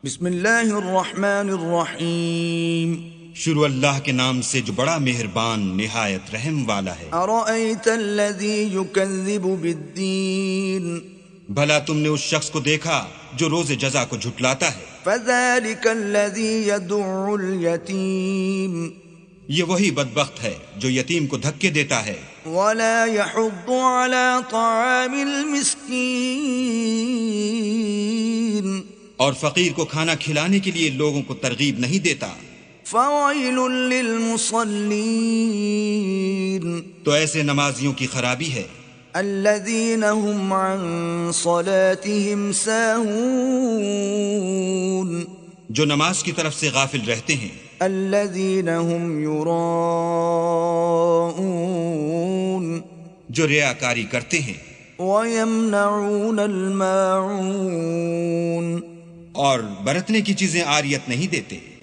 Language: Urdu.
بسم اللہ الرحمن الرحیم. شروع اللہ کے نام سے جو بڑا مہربان نہایت رحم والا ہے. ارأیت الذی یکذب بالدین. بھلا تم نے اس شخص کو دیکھا جو روز جزا کو جھٹلاتا ہے. فذلک الذی یدع الیتیم. یہ وہی بدبخت ہے جو یتیم کو دھکے دیتا ہے. ولا یحض علی طعام المسکین. اور فقیر کو کھانا کھلانے کے لیے لوگوں کو ترغیب نہیں دیتا. فویل للمصلین. تو ایسے نمازیوں کی خرابی ہے. الذین هم عن صلاتهم ساہون. جو نماز کی طرف سے غافل رہتے ہیں. الذین هم یراءون. جو ریاکاری کرتے ہیں. ویمنعون الماعون. اور برتنے کی چیزیں عاریت نہیں دیتے.